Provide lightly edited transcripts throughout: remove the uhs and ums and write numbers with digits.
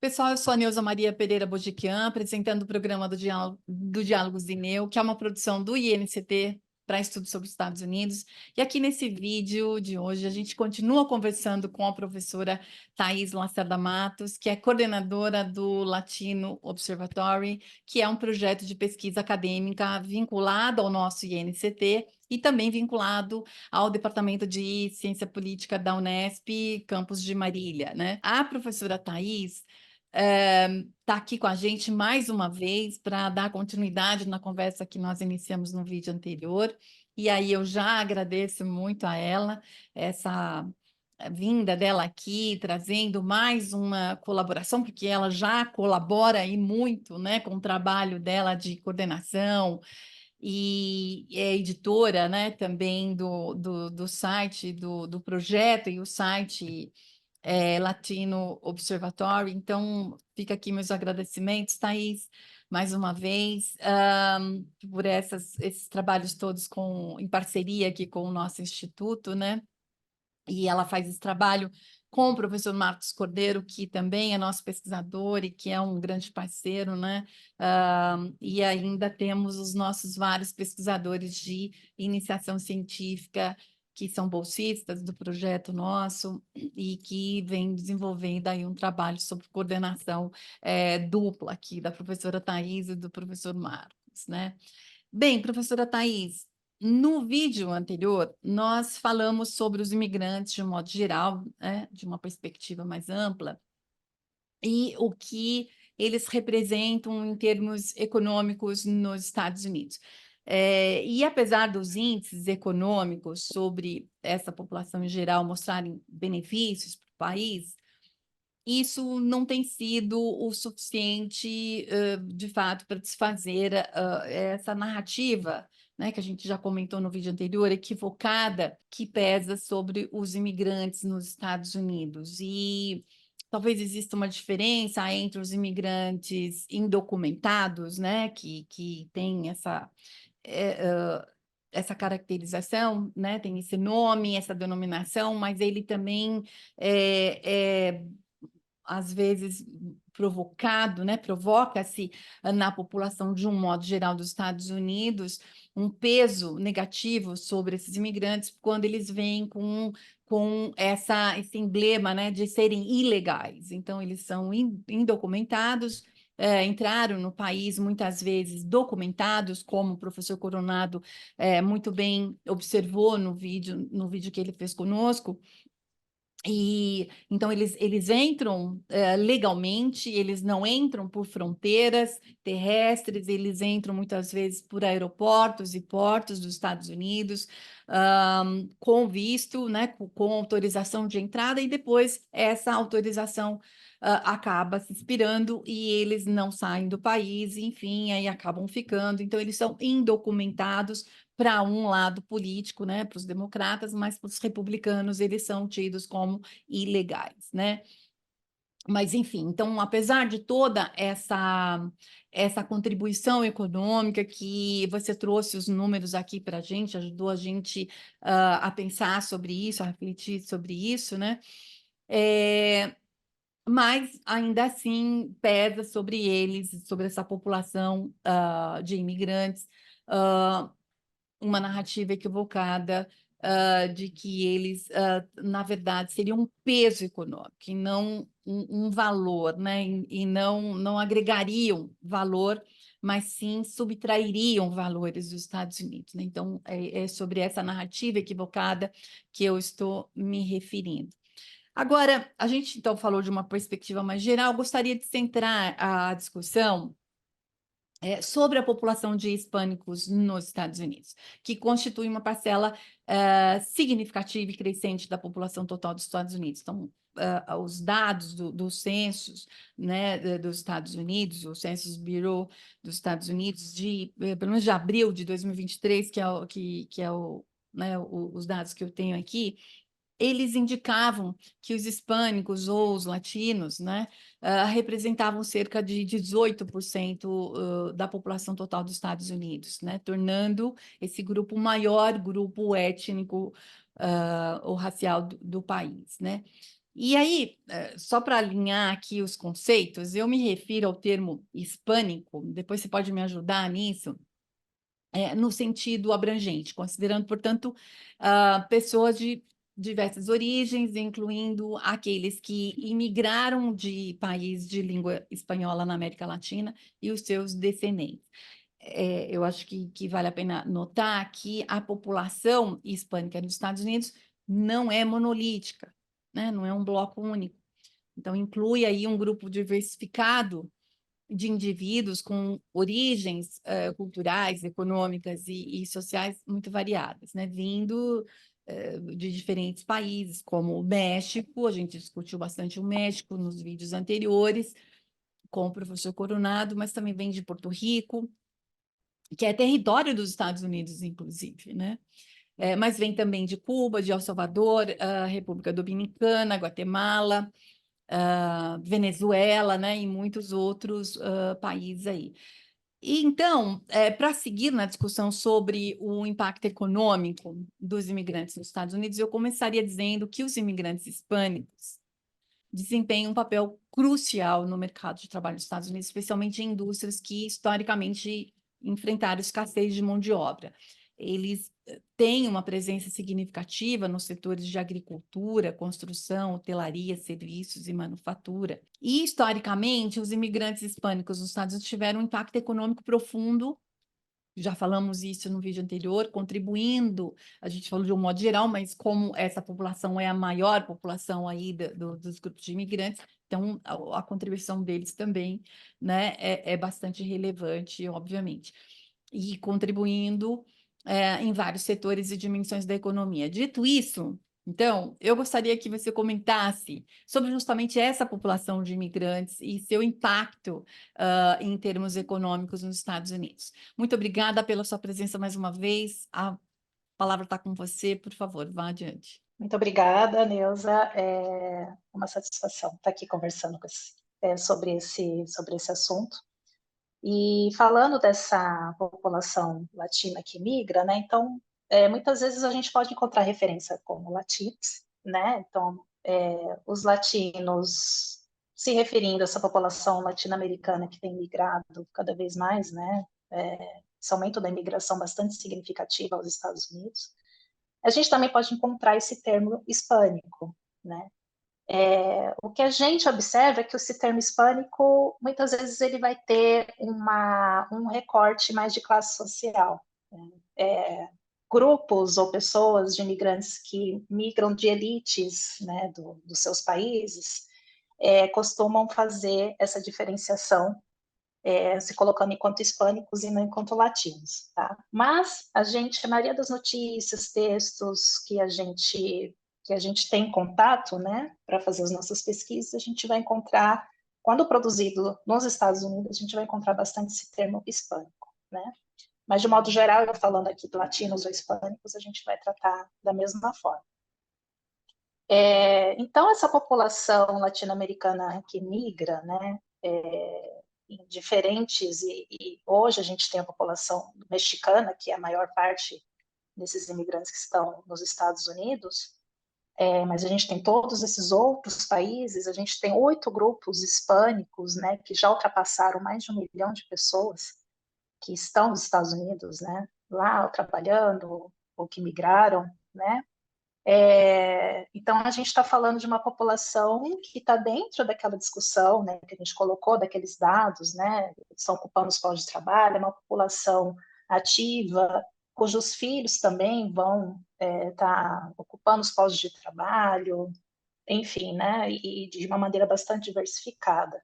Pessoal, eu sou a Neuza Maria Pereira Bojiquian, apresentando o programa do Diálogos INEU, que é uma produção do INCT para estudos sobre os Estados Unidos. E aqui nesse vídeo de hoje, a gente continua conversando com a professora Thais Lacerda Matos, que é coordenadora do Latino Observatory, que é um projeto de pesquisa acadêmica vinculado ao nosso INCT e também vinculado ao Departamento de Ciência Política da Unesp, campus de Marília, né? A professora Thais está aqui com a gente mais uma vez para dar continuidade na conversa que nós iniciamos no vídeo anterior. E aí eu já agradeço muito a ela essa vinda dela aqui, trazendo mais uma colaboração, porque ela já colabora aí muito, né, com o trabalho dela de coordenação e é editora, né, também do site, do projeto e o site Latino Observatory. Então, fica aqui meus agradecimentos, Thais, mais uma vez, por esses trabalhos todos em parceria aqui com o nosso instituto, né? E ela faz esse trabalho com o professor Marcos Cordeiro, que também é nosso pesquisador e que é um grande parceiro, né? E ainda temos os nossos vários pesquisadores de iniciação científica que são bolsistas do projeto nosso e que vem desenvolvendo aí um trabalho sobre coordenação dupla aqui, da professora Thais e do professor Marcos, né? Bem, professora Thais, no vídeo anterior, nós falamos sobre os imigrantes de um modo geral, né, de uma perspectiva mais ampla, e o que eles representam em termos econômicos nos Estados Unidos. E apesar dos índices econômicos sobre essa população em geral mostrarem benefícios para o país, isso não tem sido o suficiente, de fato, para desfazer essa narrativa, né, que a gente já comentou no vídeo anterior, equivocada, que pesa sobre os imigrantes nos Estados Unidos. E talvez exista uma diferença entre os imigrantes indocumentados, né, que tem é, uh, essa caracterização, né, tem esse nome, essa denominação, mas ele também é às vezes provocado, né, provoca-se na população de um modo geral dos Estados Unidos um peso negativo sobre esses imigrantes quando eles vêm com esse emblema, né, de serem ilegais. Então, eles são indocumentados, entraram no país muitas vezes documentados, como o professor Coronado muito bem observou no vídeo que ele fez conosco. E então eles entram legalmente, eles não entram por fronteiras terrestres, eles entram muitas vezes por aeroportos e portos dos Estados Unidos, com visto, né, com autorização de entrada, e depois essa autorização acaba se expirando e eles não saem do país, enfim, aí acabam ficando. Então, eles são indocumentados para um lado político, né, para os democratas, mas para os republicanos eles são tidos como ilegais, né? Mas, enfim, então, apesar de toda essa contribuição econômica que você trouxe os números aqui para a gente, ajudou a gente a pensar sobre isso, a refletir sobre isso, né? Mas ainda assim pesa sobre eles, sobre essa população de imigrantes, uh, uma narrativa equivocada de que eles, na verdade, seriam um peso econômico e não um valor, né? E não agregariam valor, mas sim subtrairiam valores dos Estados Unidos, né? Então, é sobre essa narrativa equivocada que eu estou me referindo. Agora, a gente então falou de uma perspectiva mais geral, gostaria de centrar a discussão sobre a população de hispânicos nos Estados Unidos, que constitui uma parcela significativa e crescente da população total dos Estados Unidos. Então, os dados dos censos, né, dos Estados Unidos, o Census Bureau dos Estados Unidos, pelo menos de abril de 2023, né, os dados que eu tenho aqui, eles indicavam que os hispânicos ou os latinos, né, representavam cerca de 18% da população total dos Estados Unidos, né, tornando esse grupo o maior grupo étnico ou racial do país, né? E aí, só para alinhar aqui os conceitos, eu me refiro ao termo hispânico, depois você pode me ajudar nisso, no sentido abrangente, considerando, portanto, pessoas de diversas origens, incluindo aqueles que imigraram de país de língua espanhola na América Latina e os seus descendentes. Eu acho que vale a pena notar que a população hispânica dos Estados Unidos não é monolítica, né? Não é um bloco único. Então, inclui aí um grupo diversificado de indivíduos com origens culturais, econômicas e sociais muito variadas, né? Vindo de diferentes países, como o México, a gente discutiu bastante o México nos vídeos anteriores, com o professor Coronado, mas também vem de Porto Rico, que é território dos Estados Unidos, inclusive, né? Mas vem também de Cuba, de El Salvador, República Dominicana, Guatemala, Venezuela, né, e muitos outros países aí. E então, para seguir na discussão sobre o impacto econômico dos imigrantes nos Estados Unidos, eu começaria dizendo que os imigrantes hispânicos desempenham um papel crucial no mercado de trabalho dos Estados Unidos, especialmente em indústrias que historicamente enfrentaram escassez de mão de obra. Eles têm uma presença significativa nos setores de agricultura, construção, hotelaria, serviços e manufatura. E, historicamente, os imigrantes hispânicos nos Estados Unidos tiveram um impacto econômico profundo, já falamos isso no vídeo anterior, contribuindo, a gente falou de um modo geral, mas como essa população é a maior população aí dos grupos de imigrantes, então a contribuição deles também, né, é bastante relevante, obviamente, e contribuindo em vários setores e dimensões da economia. Dito isso, então, eu gostaria que você comentasse sobre justamente essa população de imigrantes e seu impacto em termos econômicos nos Estados Unidos. Muito obrigada pela sua presença mais uma vez. A palavra está com você, por favor, vá adiante. Muito obrigada, Neuza. É uma satisfação estar aqui conversando sobre esse assunto. E falando dessa população latina que migra, né? Então, muitas vezes a gente pode encontrar referência como latinos, né? Então, os latinos se referindo a essa população latino-americana que tem migrado cada vez mais, né? Esse aumento da imigração bastante significativa aos Estados Unidos. A gente também pode encontrar esse termo hispânico, né? O que a gente observa é que esse termo hispânico, muitas vezes, ele vai ter um recorte mais de classe social. Né? Grupos ou pessoas de imigrantes que migram de elites, né, dos seus países, costumam fazer essa diferenciação, se colocando enquanto hispânicos e não enquanto latinos. Tá? Mas a maioria das notícias, textos que a gente tem contato, né, para fazer as nossas pesquisas, a gente vai encontrar, quando produzido nos Estados Unidos, a gente vai encontrar bastante esse termo hispânico, né? Mas, de modo geral, eu falando aqui de latinos ou hispânicos, a gente vai tratar da mesma forma. Então, essa população latino-americana que migra, né, em diferentes, e hoje a gente tem a população mexicana, que é a maior parte desses imigrantes que estão nos Estados Unidos, mas a gente tem todos esses outros países, a gente tem 8 grupos hispânicos, né, que já ultrapassaram mais de 1 milhão de pessoas que estão nos Estados Unidos, né, lá trabalhando, ou que migraram, né. Então, a gente está falando de uma população que está dentro daquela discussão, né, que a gente colocou, daqueles dados, né, estão ocupando os postos de trabalho, é uma população ativa, cujos filhos também vão estar ocupando os postos de trabalho, enfim, né, e de uma maneira bastante diversificada.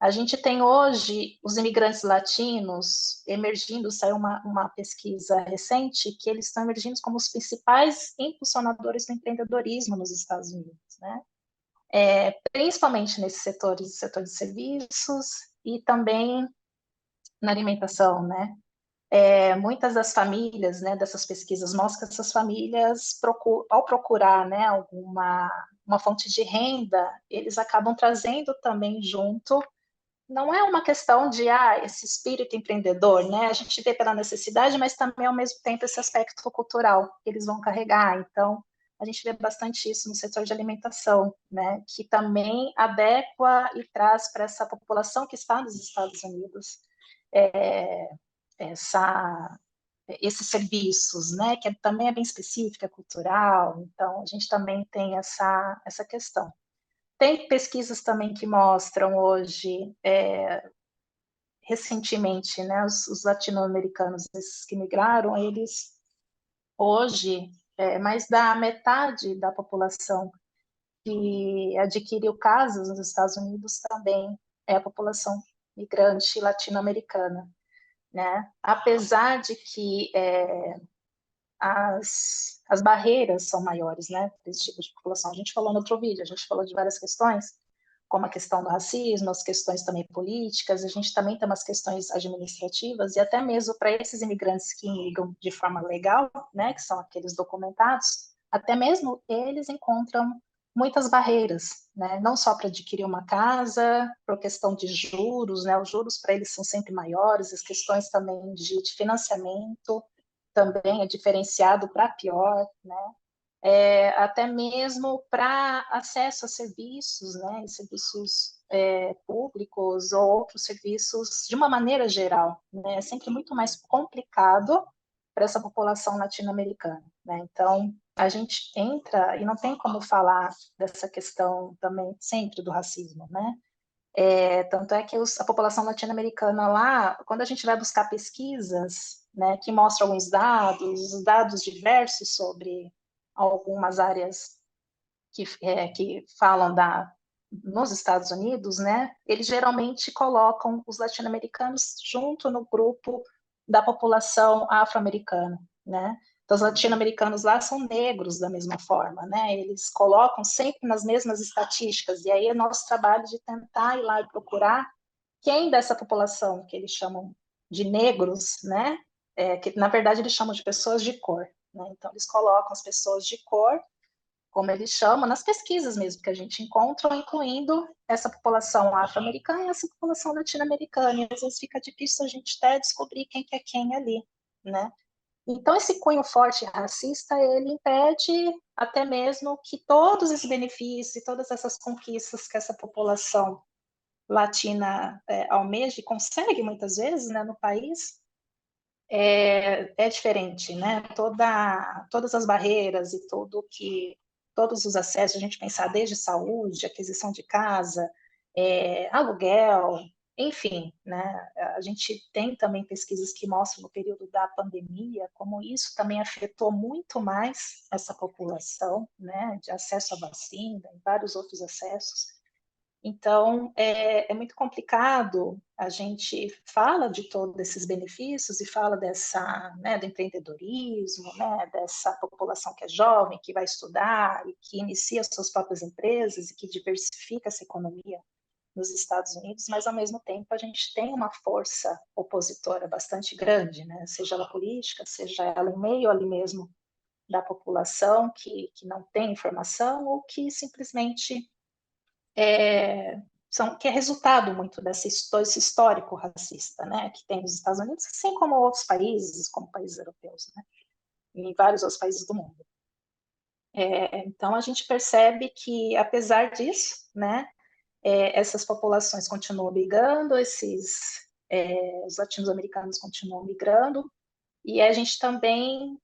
A gente tem hoje os imigrantes latinos emergindo, saiu uma pesquisa recente, que eles estão emergindo como os principais impulsionadores do empreendedorismo nos Estados Unidos, né? Principalmente nesses setores, setor de serviços e também na alimentação, né? Muitas das famílias, né, dessas pesquisas mostram que essas famílias, ao procurar, né, uma fonte de renda, eles acabam trazendo também junto. Não é uma questão de esse espírito empreendedor, né? A gente vê pela necessidade, mas também ao mesmo tempo esse aspecto cultural que eles vão carregar. Então, a gente vê bastante isso no setor de alimentação, né, que também adequa e traz para essa população que está nos Estados Unidos é, essa, esses serviços, né, que também é bem específica, é cultural, então a gente também tem essa questão. Tem pesquisas também que mostram hoje, recentemente, né, os latino-americanos, esses que migraram, eles hoje, mais da metade da população que adquiriu casas nos Estados Unidos também é a população migrante latino-americana, né? Apesar de que as barreiras são maiores, né, para esse tipo de população. A gente falou no outro vídeo, a gente falou de várias questões, como a questão do racismo, as questões também políticas, a gente também tem umas questões administrativas, e até mesmo para esses imigrantes que imigram de forma legal, né, que são aqueles documentados, até mesmo eles encontram muitas barreiras, né, não só para adquirir uma casa, por questão de juros, né, os juros para eles são sempre maiores, as questões também de financiamento, também é diferenciado para pior, né? Até mesmo para acesso a serviços, né? Serviços públicos ou outros serviços de uma maneira geral, né? É sempre muito mais complicado para essa população latino-americana, né? Então, a gente entra e não tem como falar dessa questão também sempre do racismo, né? Tanto é que a população latino-americana lá, quando a gente vai buscar pesquisas, né, que mostram alguns dados diversos sobre algumas áreas que falam nos Estados Unidos, né, eles geralmente colocam os latino-americanos junto no grupo da população afro-americana, né? Então, os latino-americanos lá são negros da mesma forma, né? Eles colocam sempre nas mesmas estatísticas, e aí é nosso trabalho de tentar ir lá e procurar quem dessa população que eles chamam de negros, né? Que na verdade eles chamam de pessoas de cor, né? Então, eles colocam as pessoas de cor, como eles chamam, nas pesquisas mesmo que a gente encontra, incluindo essa população afro-americana e essa população latino-americana. E às vezes fica difícil a gente até descobrir quem que é quem ali, né? Então, esse cunho forte racista, ele impede até mesmo que todos esses benefícios e todas essas conquistas que essa população latina almeja e consegue muitas vezes, né, no país, é diferente, né? Todas as barreiras e todos os acessos, a gente pensar desde saúde, aquisição de casa, aluguel, enfim, né? A gente tem também pesquisas que mostram no período da pandemia como isso também afetou muito mais essa população, né? De acesso à vacina e vários outros acessos. Então, é muito complicado, a gente fala de todos esses benefícios e fala do empreendedorismo, né, dessa população que é jovem, que vai estudar e que inicia suas próprias empresas e que diversifica essa economia nos Estados Unidos, mas, ao mesmo tempo, a gente tem uma força opositora bastante grande, né, seja ela política, seja ela em meio ali mesmo da população que não tem informação ou que simplesmente que é resultado muito desse histórico racista, né, que tem nos Estados Unidos, assim como outros países, como países europeus, né, e em vários outros países do mundo. Então, a gente percebe que, apesar disso, né, essas populações continuam migrando, os latino-americanos continuam migrando, e a gente também,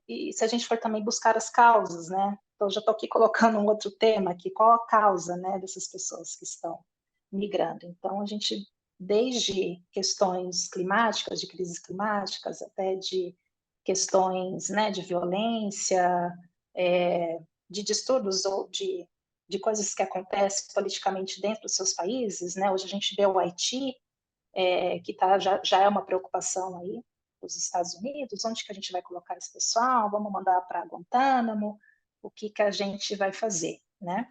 e se a gente for também buscar as causas, né? Então, já estou aqui colocando um outro tema aqui, qual a causa, né, dessas pessoas que estão migrando? Então, a gente, desde questões climáticas, de crises climáticas, até de questões, né, de violência, de distúrbios ou de coisas que acontecem politicamente dentro dos seus países, né? Hoje a gente vê o Haiti, que já é uma preocupação aí dos Estados Unidos, onde que a gente vai colocar esse pessoal, vamos mandar para Guantánamo, o que que a gente vai fazer, né?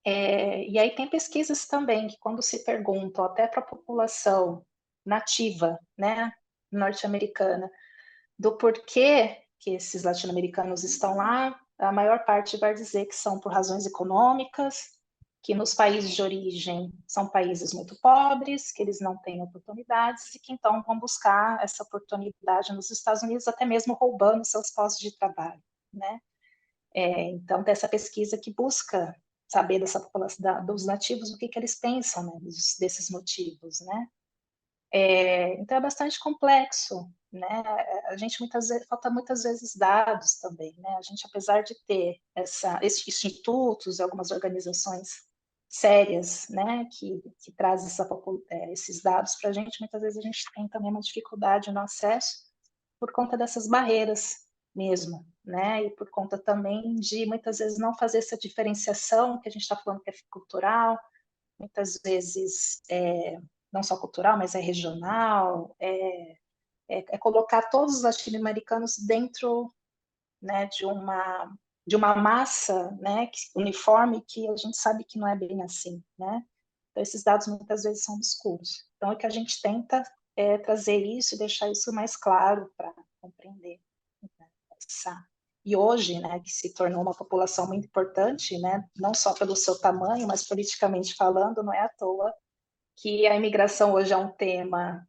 E aí tem pesquisas também que quando se perguntam até para a população nativa, né, norte-americana, do porquê que esses latino-americanos estão lá, a maior parte vai dizer que são por razões econômicas, que nos países de origem são países muito pobres, que eles não têm oportunidades e que então vão buscar essa oportunidade nos Estados Unidos, até mesmo roubando seus postos de trabalho, né? Então, tem essa pesquisa que busca saber dessa população, dos nativos, o que eles pensam, né, desses motivos, né? Então, é bastante complexo, né? A gente muitas vezes, falta muitas vezes dados também, né? A gente, apesar de ter esses institutos, algumas organizações sérias, né, que trazem esses dados para a gente, muitas vezes a gente tem também uma dificuldade no acesso por conta dessas barreiras mesmo, né? E por conta também de muitas vezes não fazer essa diferenciação que a gente está falando que é cultural, muitas vezes não só cultural, mas é regional, colocar todos os latino-americanos dentro, né, de uma massa, né, uniforme, que a gente sabe que não é bem assim, né? Então, esses dados muitas vezes são obscuros. Então, o que a gente tenta é trazer isso e deixar isso mais claro para compreender, né, e hoje, né, que se tornou uma população muito importante, né, não só pelo seu tamanho, mas politicamente falando, não é à toa que a imigração hoje é um tema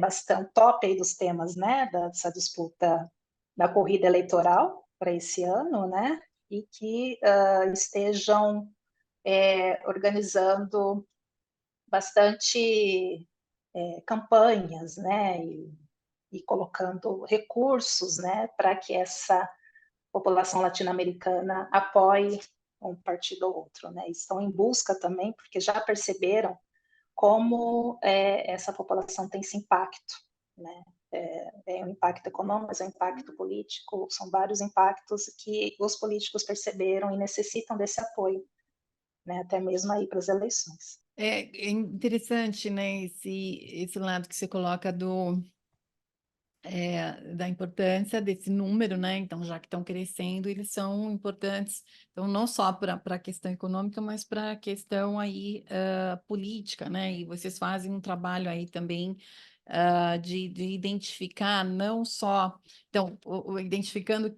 bastante top aí dos temas, né, dessa disputa da corrida eleitoral para esse ano, né, e que estejam organizando bastante campanhas, né, e colocando recursos, né, para que essa população latino-americana apoie um partido ou outro, né, estão em busca também, porque já perceberam como essa população tem esse impacto, né? Um impacto econômico, mas é um impacto político, são vários impactos que os políticos perceberam e necessitam desse apoio, né? Até mesmo aí para as eleições. É interessante, né, esse lado que você coloca da importância desse número, né? Então, já que estão crescendo, eles são importantes, então, não só para a questão econômica, mas para a questão aí política, né? E vocês fazem um trabalho aí também de identificar não só, então, identificando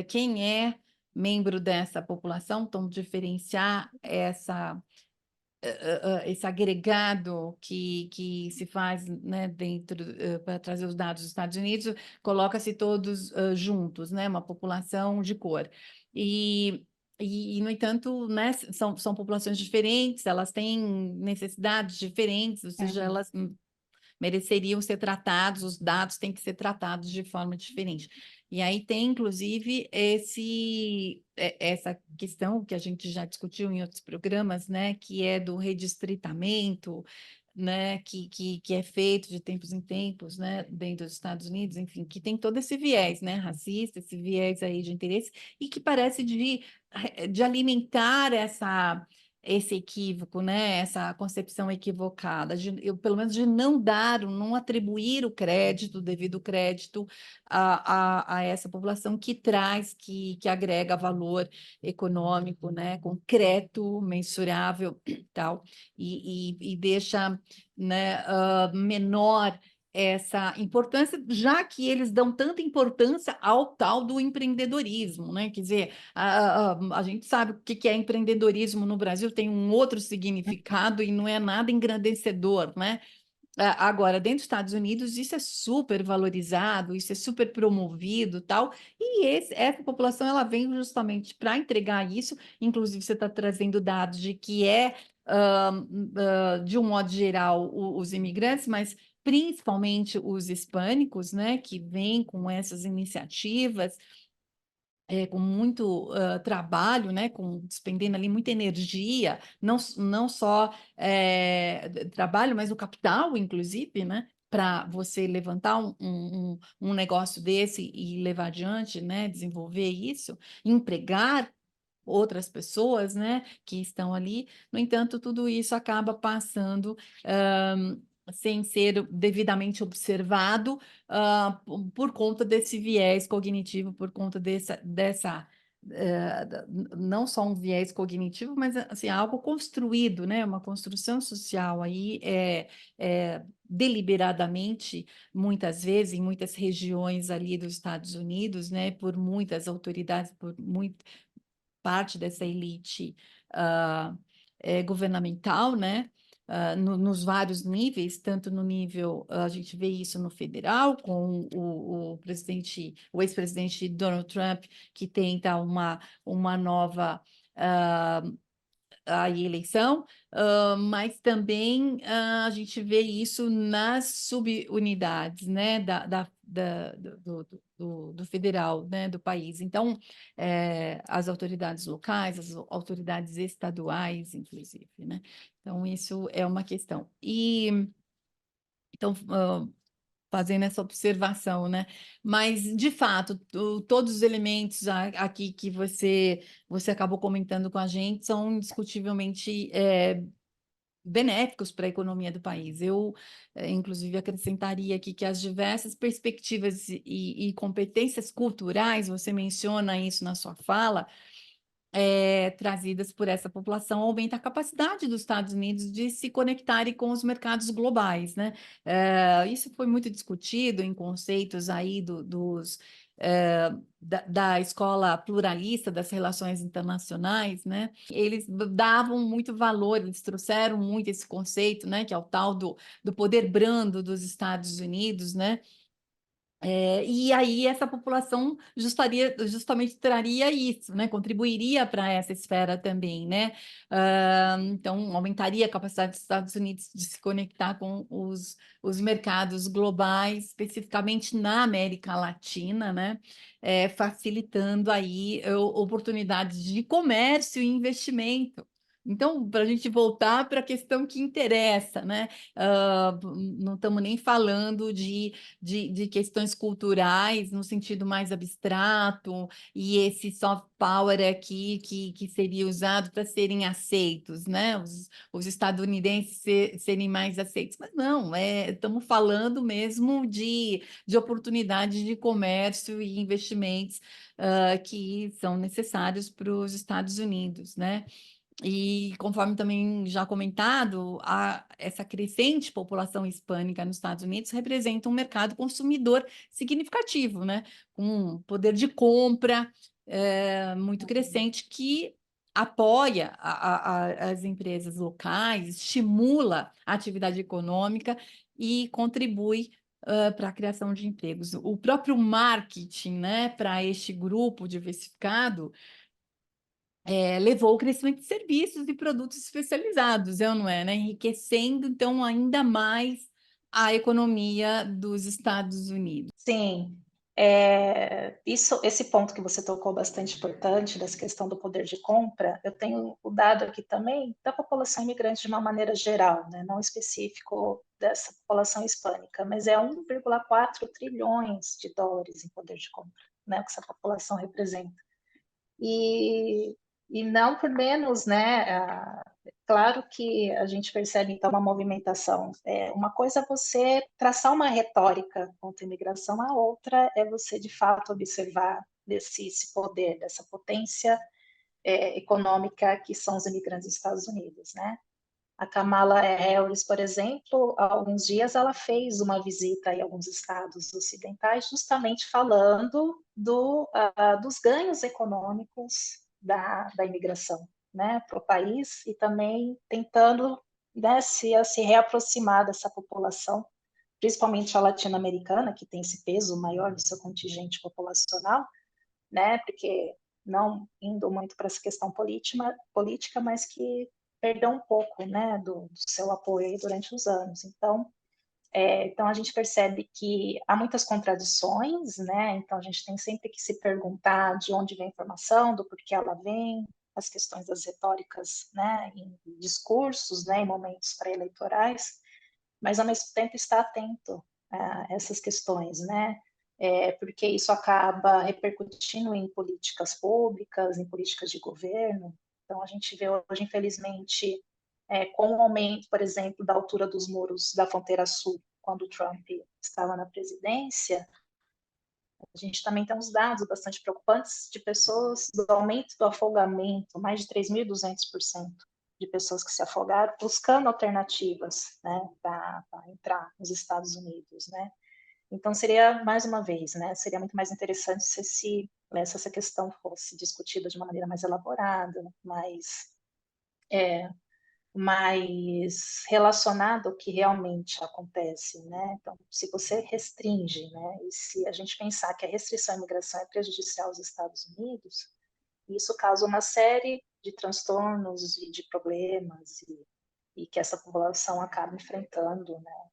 quem é membro dessa população, então diferenciar esse agregado que se faz, né, dentro para trazer os dados dos Estados Unidos, coloca-se todos juntos, né, uma população de cor. No entanto, né, são populações diferentes, elas têm necessidades diferentes, ou seja, Uhum. elas mereceriam ser tratados, os dados têm que ser tratados de forma diferente. E aí tem, inclusive, essa questão que a gente já discutiu em outros programas, né, que é do redistritamento, né, que é feito de tempos em tempos, né, dentro dos Estados Unidos, enfim, que tem todo esse viés, né, racista, esse viés aí de interesse, e que parece de alimentar esse equívoco, né? Essa concepção equivocada, pelo menos de não não atribuir o crédito, o devido crédito a essa população que traz, que agrega valor econômico, né? Concreto, mensurável, tal, e deixa, né, menor essa importância, já que eles dão tanta importância ao tal do empreendedorismo, né? Quer dizer, a gente sabe o que é empreendedorismo no Brasil, tem um outro significado e não é nada engrandecedor, né? Agora, dentro dos Estados Unidos, isso é super valorizado, isso é super promovido, tal, e essa população ela vem justamente para entregar isso. Inclusive, você está trazendo dados de que de um modo geral, os imigrantes, mas principalmente os hispânicos, né, que vêm com essas iniciativas com muito trabalho, né, despendendo ali muita energia, não só trabalho, mas o capital, inclusive, né, para você levantar um negócio desse e levar adiante, né, desenvolver isso, empregar outras pessoas, né, que estão ali. No entanto, tudo isso acaba passando sem ser devidamente observado, por conta desse viés cognitivo, por conta não só um viés cognitivo, mas assim, algo construído, né, uma construção social aí deliberadamente, muitas vezes, em muitas regiões ali dos Estados Unidos, né, por muitas autoridades, por muito parte dessa elite governamental, né? nos vários níveis, tanto no nível, a gente vê isso no federal, com o ex-presidente Donald Trump, que tenta uma nova aí eleição, mas também a gente vê isso nas subunidades, né, do federal, né, do país. Então, as autoridades locais, as autoridades estaduais, inclusive, né? Então, isso é uma questão. E, então, fazendo essa observação, né? Mas, de fato, todos os elementos aqui que você acabou comentando com a gente são indiscutivelmente benéficos para a economia do país. Eu, inclusive, acrescentaria aqui que as diversas perspectivas e competências culturais, você menciona isso na sua fala, trazidas por essa população aumenta a capacidade dos Estados Unidos de se conectarem com os mercados globais, né? Isso foi muito discutido em conceitos aí da escola pluralista das relações internacionais, né? Eles davam muito valor, eles trouxeram muito esse conceito, né? Que é o tal do poder brando dos Estados Unidos, né? E aí essa população justamente traria isso, né? Contribuiria para essa esfera também, né? Então, aumentaria a capacidade dos Estados Unidos de se conectar com os mercados globais, especificamente na América Latina, né? Facilitando aí oportunidades de comércio e investimento. Então, para a gente voltar para a questão que interessa, né? Não estamos nem falando de questões culturais no sentido mais abstrato, e esse soft power aqui que seria usado para serem aceitos, né? Os estadunidenses serem mais aceitos. Mas não, estamos falando mesmo de oportunidades de comércio e investimentos que são necessários para os Estados Unidos, né? E conforme também já comentado, essa crescente população hispânica nos Estados Unidos representa um mercado consumidor significativo, né? Com um poder de compra muito crescente que apoia as empresas locais, estimula a atividade econômica e contribui para a criação de empregos. O próprio marketing, né, para este grupo diversificado levou ao crescimento de serviços e produtos especializados, não é, né? Enriquecendo, então, ainda mais a economia dos Estados Unidos. Sim, esse ponto que você tocou bastante importante, dessa questão do poder de compra, eu tenho o dado aqui também da população imigrante de uma maneira geral, né, não específico dessa população hispânica, mas é 1,4 trilhões de dólares em poder de compra, né, que essa população representa. E não por menos, né? Claro que a gente percebe então uma movimentação. Uma coisa é você traçar uma retórica contra a imigração, a outra é você de fato observar esse poder, dessa potência econômica que são os imigrantes dos Estados Unidos, né? A Kamala Harris, por exemplo, há alguns dias ela fez uma visita em alguns estados ocidentais, justamente falando dos ganhos econômicos da imigração, né, para o país, e também tentando, né, se reaproximar dessa população, principalmente a latino-americana, que tem esse peso maior do seu contingente populacional, né, porque não indo muito para essa questão política, mas que perdeu um pouco, né, do seu apoio aí durante os anos. Então a gente percebe que há muitas contradições, né? Então a gente tem sempre que se perguntar de onde vem a informação, do porquê ela vem, as questões das retóricas, né, em discursos, né, em momentos pré-eleitorais, mas ao mesmo tempo estar atento a essas questões, né? Porque isso acaba repercutindo em políticas públicas, em políticas de governo. Então, a gente vê hoje, infelizmente, com o aumento, por exemplo, da altura dos muros da fronteira sul, quando o Trump estava na presidência, a gente também tem uns dados bastante preocupantes de pessoas, do aumento do afogamento, mais de 3.200% de pessoas que se afogaram, buscando alternativas, né, para entrar nos Estados Unidos, né. Então, seria, mais uma vez, né, seria muito mais interessante se essa questão fosse discutida de uma maneira mais elaborada, mais mais relacionado ao que realmente acontece, né? Então, se você restringe, né, e se a gente pensar que a restrição à imigração é prejudicial aos Estados Unidos, isso causa uma série de transtornos e de problemas e que essa população acaba enfrentando, né,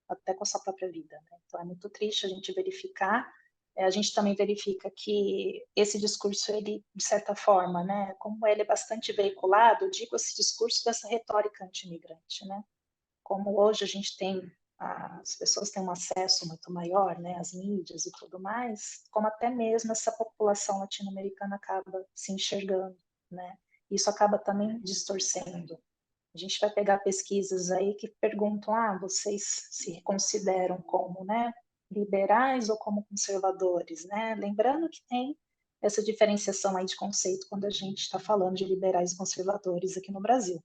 até com a sua própria vida, né? Então é muito triste a gente verificar. A gente também verifica que esse discurso, ele, de certa forma, né, como ele é bastante veiculado, eu digo esse discurso dessa retórica anti-imigrante, né? Como hoje a gente tem, as pessoas têm um acesso muito maior, né, às mídias e tudo mais, como até mesmo essa população latino-americana acaba se enxergando, né? Isso acaba também distorcendo. A gente vai pegar pesquisas aí que perguntam, vocês se consideram como, né, liberais ou como conservadores, né? Lembrando que tem essa diferenciação aí de conceito quando a gente está falando de liberais e conservadores aqui no Brasil.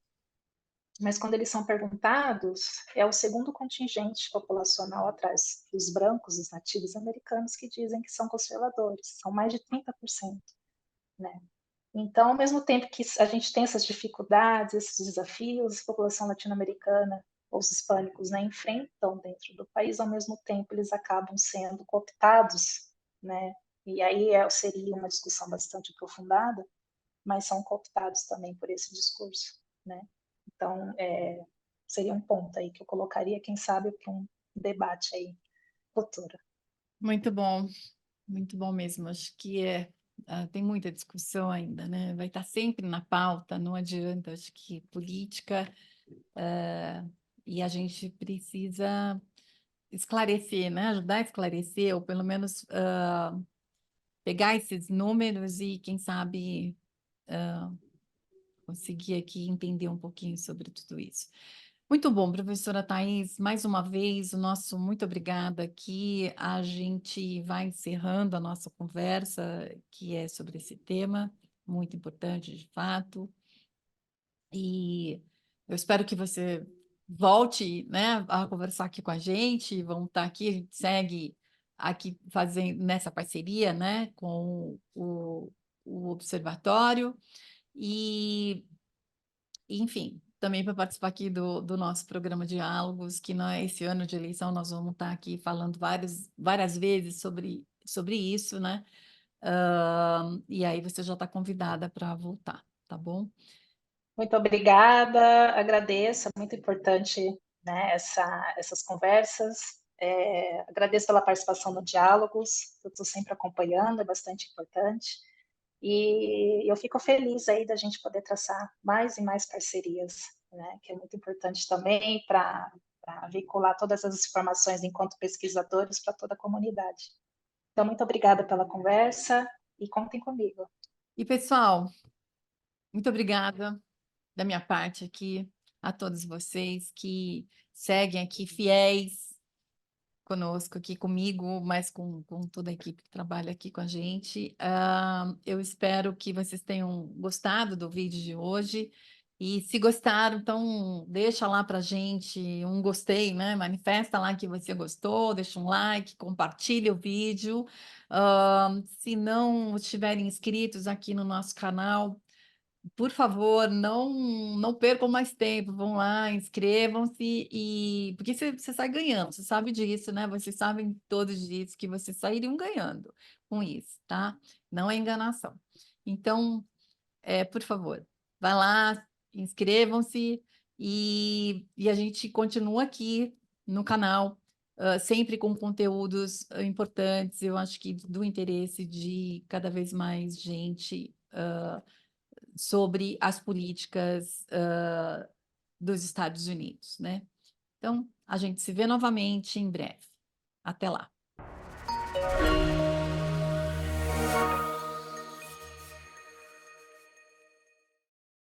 Mas quando eles são perguntados, é o segundo contingente populacional atrás dos brancos, dos nativos americanos, que dizem que são conservadores, são mais de 30%, né? Então, ao mesmo tempo que a gente tem essas dificuldades, esses desafios, a população latino-americana, os hispânicos, né, enfrentam dentro do país, ao mesmo tempo eles acabam sendo cooptados, né? E aí seria uma discussão bastante aprofundada, mas são cooptados também por esse discurso, né? Então, seria um ponto aí que eu colocaria, quem sabe, para um debate aí futuro. Muito bom mesmo. Acho que tem muita discussão ainda, né? Vai estar sempre na pauta, não adianta. Acho que política, e a gente precisa esclarecer, né? Ajudar a esclarecer, ou pelo menos pegar esses números e, quem sabe, conseguir aqui entender um pouquinho sobre tudo isso. Muito bom, professora Thais, mais uma vez, o nosso muito obrigada aqui. A gente vai encerrando a nossa conversa, que é sobre esse tema, muito importante, de fato. E eu espero que você volte, né, a conversar aqui com a gente. Vamos estar aqui, a gente segue aqui fazendo nessa parceria, né, com o Observatório. E enfim, também para participar aqui do nosso programa Diálogos, que esse ano de eleição nós vamos estar aqui falando várias vezes sobre isso, né? E aí você já está convidada para voltar, tá bom? Muito obrigada, agradeço, é muito importante, né, essas conversas. Agradeço pela participação no Diálogos, eu estou sempre acompanhando, é bastante importante. E eu fico feliz aí da gente poder traçar mais e mais parcerias, né, que é muito importante também para veicular todas as informações enquanto pesquisadores para toda a comunidade. Então, muito obrigada pela conversa e contem comigo. E pessoal, muito obrigada da minha parte aqui a todos vocês que seguem aqui fiéis conosco aqui comigo, mas com toda a equipe que trabalha aqui com a gente. Eu espero que vocês tenham gostado do vídeo de hoje. E se gostaram, então deixa lá para a gente um gostei, né? Manifesta lá que você gostou, deixa um like, compartilha o vídeo. Se não estiverem inscritos aqui no nosso canal, por favor, não percam mais tempo, vão lá, inscrevam-se porque você sai ganhando, você sabe disso, né? Vocês sabem todos disso que vocês sairiam ganhando com isso, tá? Não é enganação. Então, por favor, vai lá, inscrevam-se e a gente continua aqui no canal, sempre com conteúdos importantes, eu acho que do interesse de cada vez mais gente. Sobre as políticas dos Estados Unidos, né? Então, a gente se vê novamente em breve. Até lá.